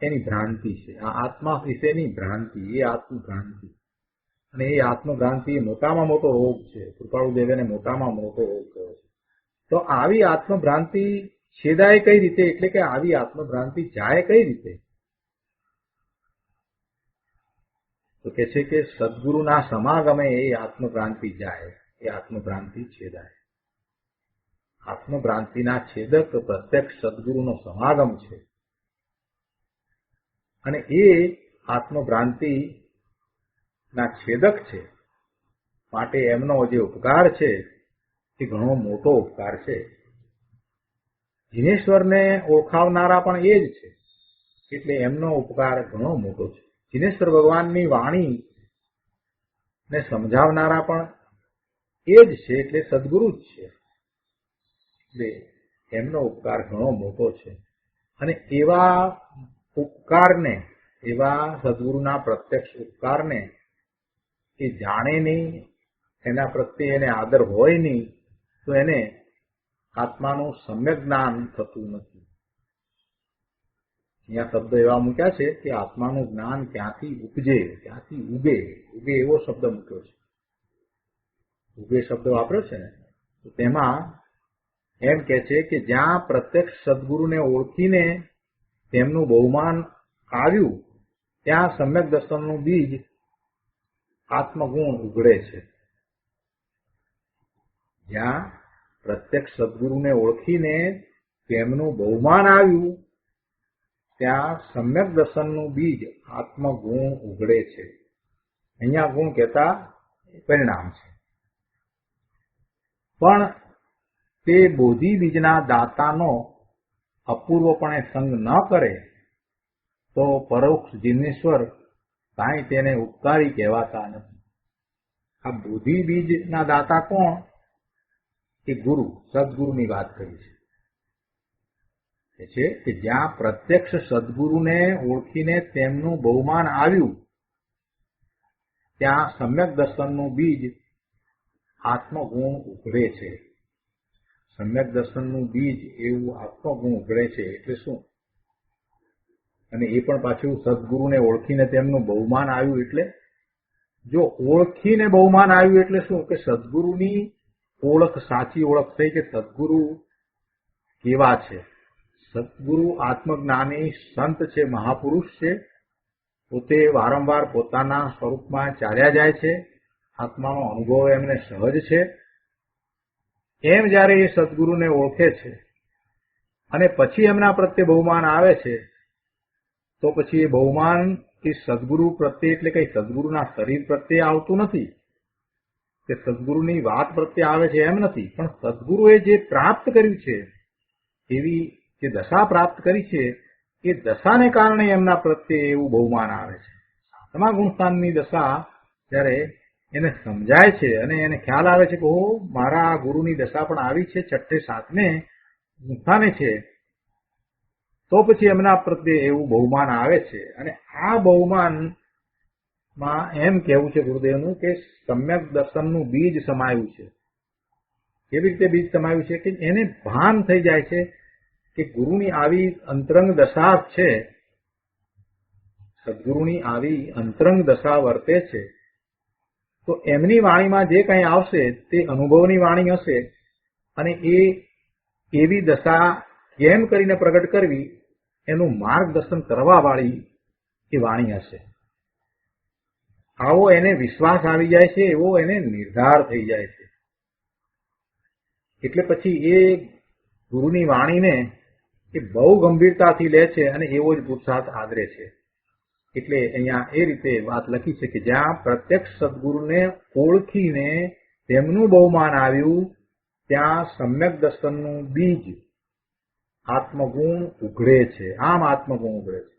એની ભ્રાંતિ છે. આ આત્મા વિશેની ભ્રાંતિ, એ આત્મભ્રાંતિ. અને એ આત્મભ્રાંતિ મોટામાં મોટો રોગ છે. કૃપાળુદેવેને મોટામાં મોટો રોગ કહ્યો છે. તો આવી આત્મભ્રાંતિ છેદાય કઈ રીતે, એટલે કે આવી આત્મભ્રાંતિ જાય કઈ રીતે? તો કે છે કે સદગુરુના સમાગમે એ આત્મભ્રાંતિ જાય, એ આત્મભ્રાંતિ છેદાય. આત્મભ્રાંતિના છેદક પ્રત્યક્ષ સદગુરુનો સમાગમ છે અને એ આત્મભ્રાંતિ ના છેદક છે. માટે એમનો જે ઉપકાર છે એ ઘણો મોટો ઉપકાર છે. જીનેશ્વરને ઓળખાવનારા પણ એ જ છે, એટલે એમનો ઉપકાર ઘણો મોટો છે. જીનેશ્વર ભગવાનની વાણી ને સમજાવનારા પણ એ જ છે, એટલે સદગુરુ જ છે. એટલે એમનો ઉપકાર ઘણો મોટો છે. અને એવા ઉપકારને, એવા સદગુરુના પ્રત્યક્ષ ઉપકારને એ જાણે નહીં, એના પ્રત્યે એને આદર હોય નહીં, તો એને આત્માનું સમ્યક જ્ઞાન થતું નથી. અહીંયા શબ્દ એવા મૂક્યા છે કે આત્માનું જ્ઞાન ક્યાંથી ઉપજે, ક્યાંથી ઉગે. ઉગે એવો શબ્દ મૂક્યો છે. ઉગે શબ્દ વાપર્યો છે ને, તો તેમાં એમ કે છે કે જ્યાં પ્રત્યક્ષ સદગુરુને ઓળખીને તેમનું બહુમાન આવ્યું ત્યાં સમ્યક દર્શનનું બીજ આત્મગુણ ઉઘડે છે. જ્યાં પ્રત્યક્ષ સદગુરુને ઓળખીને તેમનું બહુમાન આવ્યું ત્યાં સમ્યક દર્શનનું બીજ આત્મગુણ ઉઘડે છે. અહીંયા ગુણ કહેતા પરિણામ છે. પણ તે બોધિ બીજના દાતાનો અપૂર્વપણે સંગ ન કરે તો પરોક્ષ જીનેશ્વર કાંઈ તેને ઉપકારી કહેવાતા નથી. આ બોધિ બીજના દાતા કોણ? એ ગુરુ, સદગુરુની વાત કરી છે કે જ્યાં પ્રત્યક્ષ સદગુરુને ઓળખીને તેમનું બહુમાન આવ્યું ત્યાં સમ્યક દર્શનનું બીજ આત્મગુણ ઉઘડે છે. સમ્યક દર્શનનું બીજ એવું આત્મગુણ ઉઘડે છે એટલે શું? અને એ પણ પાછું સદગુરુને ઓળખીને તેમનું બહુમાન આવ્યું એટલે? જો ઓળખીને બહુમાન આવ્યું એટલે શું? કે સદગુરુની ઓળખ, સાચી ઓળખ થઈ કે સદગુરુ કેવા છે. સદગુરુ આત્મજ્ઞાની સંત છે, મહાપુરુષ છે પોતે વારંવાર પોતાના સ્વરૂપમાં ચાલ્યા જાય છે, આત્માનો અનુભવ એમને સહજ છે. એમ જ્યારે એ સદગુરુને ઓળખે છે અને પછી એમના પ્રત્યે બહુમાન આવે છે, તો પછી એ બહુમાન એ સદગુરુ પ્રત્યે એટલે કઈ સદગુરુના શરીર પ્રત્યે આવતું નથી કે સદગુરુની વાત પ્રત્યે આવે છે એમ નથી, પણ સદગુરુએ જે પ્રાપ્ત કર્યું છે, એવી જે દશા પ્રાપ્ત કરી છે, એ દશાને કારણે એમના પ્રત્યે એવું બહુમાન આવે છે. તમામ ગુણસ્થાનની દશા જ્યારે એને સમજાય છે અને એને ખ્યાલ આવે છે કે ઓ મારા ગુરુની દશા પણ આવી છે, 6 7 ગુણસ્થાને છે, તો પછી એમના પ્રત્યે એવું બહુમાન આવે છે. અને આ બહુમાનમાં એમ કહેવું છે ગુરુદેવનું કે સમ્યક દર્શનનું બીજ સમાયું છે. કેવી રીતે બીજ સમાયું છે કે એને ભાન થઈ જાય છે કે ગુરુની આવી અંતરંગ દશા છે, સદગુરુની આવી અંતરંગ દશા વર્તે છે, તો એમની વાણીમાં જે કંઈ આવશે તે અનુભવની વાણી હશે અને એ એવી દશા કેમ કરીને પ્રગટ કરવી એનું માર્ગદર્શન કરવા વાળી એ વાણી હશે. આવો એને વિશ્વાસ આવી જાય છે, એવો એને નિર્ધાર થઈ જાય છે. એટલે પછી એ ગુરુની વાણીને એ બહુ ગંભીરતાથી લે છે અને એવો જ પુરુષાર્થ આદરે છે. એટલે અહીંયા એ રીતે વાત લખી છે કે જ્યાં પ્રત્યક્ષ સદગુરુને ઓળખીને તેમનું બહુમાન આવ્યું, ત્યાં સમ્યક દર્શનનું બીજ આત્મગુણ ઉઘડે છે. આમ આત્મગુણ ઉઘડે છે.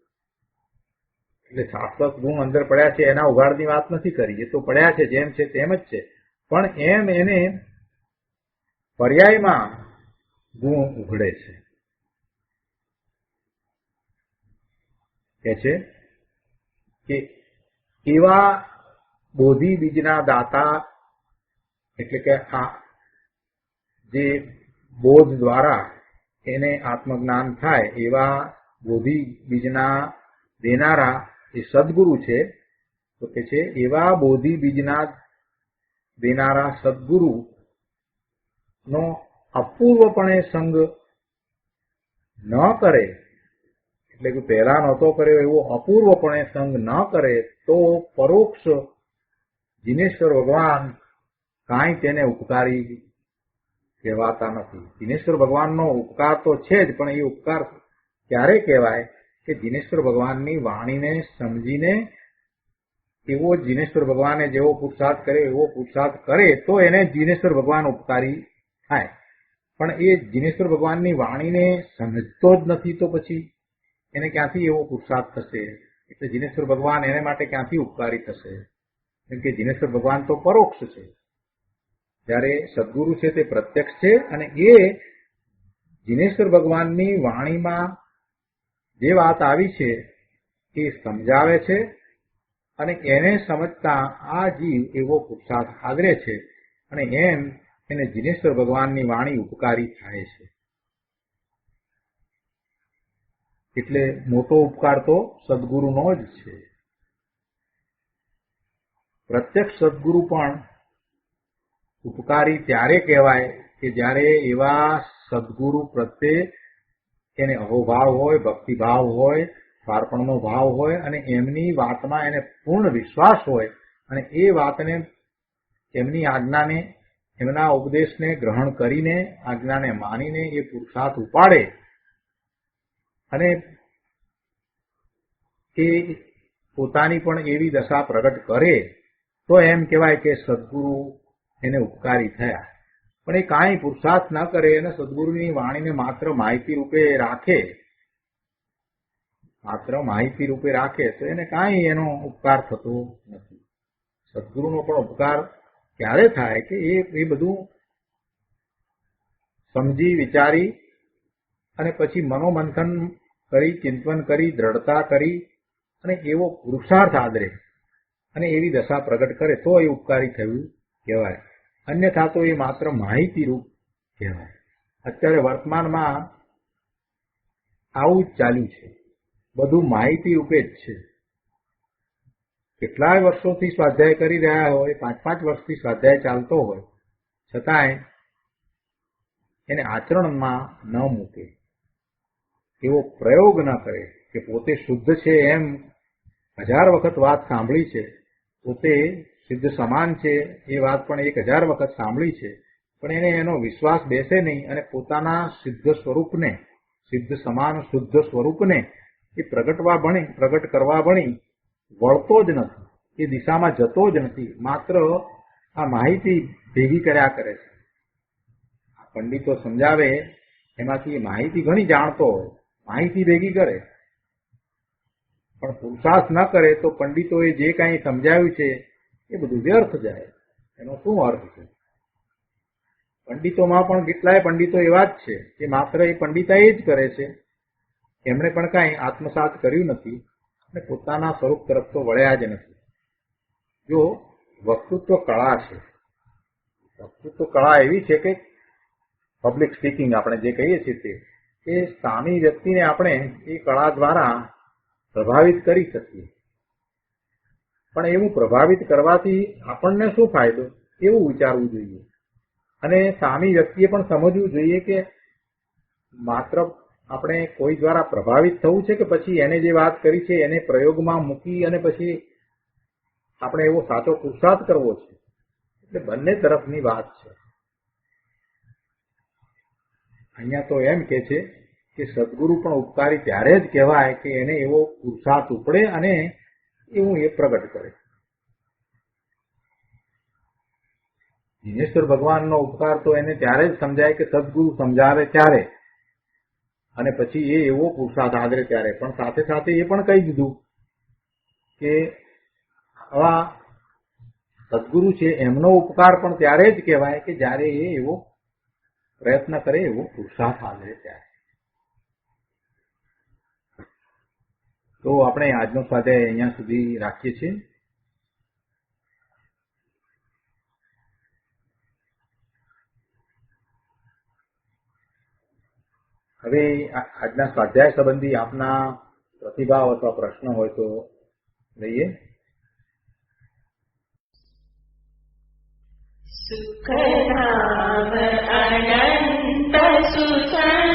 એટલે શાશ્વત ગુણ અંદર પડ્યા છે એના ઉઘાડની વાત નથી કરી, એ તો પડ્યા છે જેમ છે તેમ જ છે, પણ એમ એને પર્યાયમાં ગુણ ઉઘડે છે. કે છે કે એવા બોધિ બીજના દાતા, એટલે કે આ જે બોધ દ્વારા એને આત્મજ્ઞાન થાય એવા બોધિ બીજના દેનારા એ સદગુરુ છે. તો કે છે એવા બોધિ બીજના દેનારા સદગુરુ નો અપૂર્વપણે સંગ ન કરે, એટલે કે પહેલા નહોતો કર્યો એવો અપૂર્વપણે સંગ ન કરે તો પરોક્ષ જીનેશ્વર ભગવાન કાંઈ તેને ઉપકારી કહેવાતા નથી. જીનેશ્વર ભગવાનનો ઉપકાર તો છે જ, પણ એ ઉપકાર ક્યારે કહેવાય કે જીનેશ્વર ભગવાનની વાણીને સમજીને એવો જીનેશ્વર ભગવાને જેવો પુરુષાર્થ કરે એવો પુરુષાર્થ કરે તો એને જીનેશ્વર ભગવાન ઉપકારી થાય. પણ એ જીનેશ્વર ભગવાનની વાણીને સમજતો જ નથી તો પછી એને ક્યાંથી એવો પુરુષાર્થ થશે? એટલે જીનેશ્વર ભગવાન એને માટે ક્યાંથી ઉપકારી થશે? કેમ કે જીનેશ્વર ભગવાન તો પરોક્ષ છે, જ્યારે સદગુરુ છે તે પ્રત્યક્ષ છે. અને એ જીનેશ્વર ભગવાનની વાણીમાં જે વાત આવી છે એ સમજાવે છે અને એને સમજતા આ જીવ એવો પુરુષાર્થ આદરે છે અને એમ એને જીનેશ્વર ભગવાનની વાણી ઉપકારી થાય છે. એટલે મોટો ઉપકાર તો સદગુરુનો જ છે. પ્રત્યક્ષ સદગુરુ પણ ઉપકારી ત્યારે કહેવાય કે જ્યારે એવા સદગુરુ પ્રત્યે એને અહોભાવ હોય, ભક્તિભાવ હોય, સ્વાર્પણનો ભાવ હોય અને એમની વાતમાં એને પૂર્ણ વિશ્વાસ હોય અને એ વાતને, એમની આજ્ઞાને, એમના ઉપદેશને ગ્રહણ કરીને, આજ્ઞાને માનીને એ પુરુષાર્થ ઉપાડે અને એ પોતાની પણ એવી દશા પ્રગટ કરે તો એમ કહેવાય કે સદગુરુ એને ઉપકારી થયા. પણ એ કાંઈ પુરુષાર્થ ન કરે અને સદગુરુની વાણીને માત્ર માહિતી રૂપે રાખે તો એને કાંઈ એનો ઉપકાર થતો નથી. સદગુરુનો પણ ઉપકાર ક્યારે થાય કે એ બધું સમજી વિચારી અને પછી મનોમંથન કરી, ચિંતન કરી, દ્રઢતા કરી અને એવો પુરુષાર્થ આદરે અને એવી દશા પ્રગટ કરે તો એ ઉપકારી થયું કહેવાય. અન્યથા તો એ માત્ર માહિતી રૂપ કહેવાય. અત્યારે વર્તમાનમાં આવું જ ચાલ્યું છે, બધું માહિતી રૂપે જ છે. કેટલાય વર્ષોથી સ્વાધ્યાય કરી રહ્યા હોય, 5-5 વર્ષથી સ્વાધ્યાય ચાલતો હોય, છતાંય એને આચરણમાં ન મૂકે, એવો પ્રયોગ ન કરે કે પોતે શુદ્ધ છે એમ 1000 વખત વાત સાંભળી છે, પોતે સિદ્ધ સમાન છે એ વાત પણ 1000 વખત સાંભળી છે, પણ એને એનો વિશ્વાસ બેસે નહીં અને પોતાના સિદ્ધ સ્વરૂપને, સિદ્ધ સમાન શુદ્ધ સ્વરૂપને એ પ્રગટ કરવા ભણી વળતો જ નથી, એ દિશામાં જતો જ નથી, માત્ર આ માહિતી ભેગી કર્યા કરે છે. પંડિતો સમજાવે એમાંથી માહિતી ઘણી જાણતો હોય, માહિતી ભેગી કરે, પણ પુરુષાર્થ ન કરે તો પંડિતોએ જે કાંઈ સમજાવ્યું છે એ બધું વ્યર્થ જાય. એનો શું અર્થ છે? પંડિતોમાં પણ કેટલાય પંડિતો એવા જ છે કે માત્ર એ પંડિતાઈ જ કરે છે, એમણે પણ કાંઈ આત્મસાત કર્યું નથી અને પોતાના સ્વરૂપ તરફ તો વળ્યા જ નથી. જો વક્તૃત્વ કળા છે, વક્તૃત્વ કળા એવી છે કે પબ્લિક સ્પીકિંગ આપણે જે કહીએ છીએ તે, કે સામી વ્યક્તિને આપણે એ કળા દ્વારા પ્રભાવિત કરી શકીએ. પણ એવું પ્રભાવિત કરવાથી આપણને શું ફાયદો, એવું વિચારવું જોઈએ. અને સામી વ્યક્તિએ પણ સમજવું જોઈએ કે માત્ર આપણે કોઈ દ્વારા પ્રભાવિત થવું છે કે પછી એને જે વાત કરી છે એને પ્રયોગમાં મૂકી અને પછી આપણે એવો સાચો પુરુષાર્થ કરવો છે. એટલે બંને તરફની વાત છે. અહીંયા તો એમ કે છે કે સદગુરુ પણ ઉપકારી ત્યારે જ કહેવાય કે એને એવો પુરુષાર્થ ઉપડે અને એવું એ પ્રગટ કરે. દિનેશ્વર ભગવાનનો ઉપકાર તો એને ત્યારે જ સમજાય કે સદગુરુ સમજાવે ત્યારે, અને પછી એ એવો પુરુષાર્થ આદરે ત્યારે. પણ સાથે સાથે એ પણ કહી દીધું કે આવા સદગુરુ છે એમનો ઉપકાર પણ ત્યારે જ કહેવાય કે જ્યારે એ એવો પ્રયત્ન કરે, એવો પુરુષાર્થ આદરે ત્યારે. તો આપણે આજનો સ્વાધ્યાય અહીંયા સુધી રાખીએ છીએ. હવે આજના સ્વાધ્યાય સંબંધી આપના પ્રતિભાવ અથવા પ્રશ્ન હોય તો લઈએ. સુખધામ અનંત સુસંગ